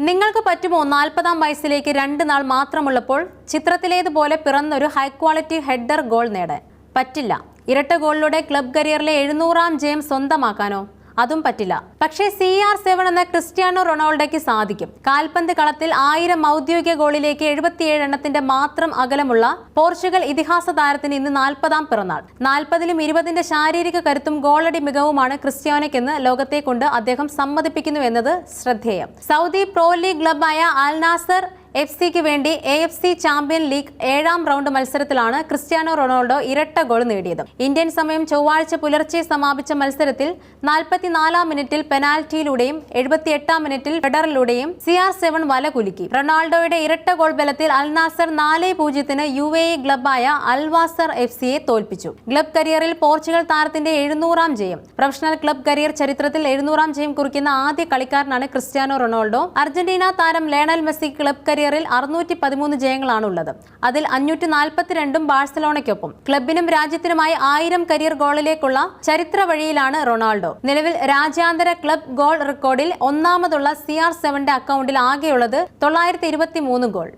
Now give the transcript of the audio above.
നിങ്ങൾക്ക് പറ്റുമോ 40-ാം വയസ്സിലേക്ക് 2 നാൾ മാത്രമുള്ളപ്പോൾ ചിത്രത്തിലേതുപോലെ പിറന്നൊരു ഹൈ ക്വാളിറ്റി ഹെഡർ ഗോൾ നേടാൻ? പറ്റില്ല. ഇരട്ട ഗോളിലൂടെ ക്ലബ് കരിയറിലെ 700-ാം ജയം സ്വന്തമാക്കാനോ? അതും പറ്റില്ല. പക്ഷേ CR7 എന്ന ക്രിസ്ത്യാനോ റൊണാൾഡോയ്ക്ക് സാധിക്കും. കാൽപന്ത് കളത്തിൽ 1000 ഔദ്യോഗിക ഗോളിലേക്ക് 77 എണ്ണത്തിന്റെ മാത്രം അകലമുള്ള പോർച്ചുഗൽ ഇതിഹാസ താരത്തിന് ഇന്ന് 40-ാം പിറന്നാൾ. 40-ലും 20-ന്റെ ശാരീരിക കരുത്തും ഗോളടി മികവുമാണ് ക്രിസ്ത്യാനോയ്ക്കെന്ന് ലോകത്തെ കൊണ്ട് അദ്ദേഹം സമ്മതിപ്പിക്കുന്നു എന്നത് ശ്രദ്ധേയം. സൗദി പ്രോ ലീഗ് ക്ലബായ അൽ നാസർ FC-ക്ക് വേണ്ടി AFC ചാമ്പ്യൻ ലീഗ് 7-ാം റൗണ്ട് മത്സരത്തിലാണ് ക്രിസ്ത്യാനോ റൊണാൾഡോ ഇരട്ട ഗോൾ നേടിയത്. ഇന്ത്യൻ സമയം ചൊവ്വാഴ്ച പുലർച്ചെ സമാപിച്ച മത്സരത്തിൽ 44-ാം മിനിറ്റിൽ പെനാൽറ്റിയിലൂടെയും 78-ാം മിനിറ്റിൽ ഹെഡറിലൂടെയും CR7 വല കുലുക്കി. റൊണാൾഡോയുടെ ഇരട്ട ഗോൾ ബലത്തിൽ അൽ നാസർ 4-0-ന് UAE ക്ലബായ അൽ വാസർ FC-യെ തോൽപ്പിച്ചു. ക്ലബ് കരിയറിൽ പോർച്ചുഗൽ താരത്തിന്റെ 700-ാം ജയം. പ്രൊഫഷണൽ ക്ലബ് കരിയർ ചരിത്രത്തിൽ 700-ാം ജയം കുറിക്കുന്ന ആദ്യ കളിക്കാരനാണ് ക്രിസ്ത്യാനോ റൊണാൾഡോ. അർജന്റീന താരം ലയണൽ മെസ്സി ക്ലബ് കരിയറിൽ 613 ജയങ്ങളാണുള്ളത്. അതിൽ 542-ഉം ബാഴ്സലോണയ്ക്കൊപ്പം. ക്ലബിനും രാജ്യത്തിനുമായി 1000 കരിയർ ഗോളിലേക്കുള്ള ചരിത്ര വഴിയിലാണ് റൊണാൾഡോ. നിലവിൽ രാജ്യാന്തര ക്ലബ് ഗോൾ റെക്കോർഡിൽ ഒന്നാമതുള്ള CR7-ന്റെ അക്കൗണ്ടിൽ ആകെയുള്ളത് 923 ഗോൾ.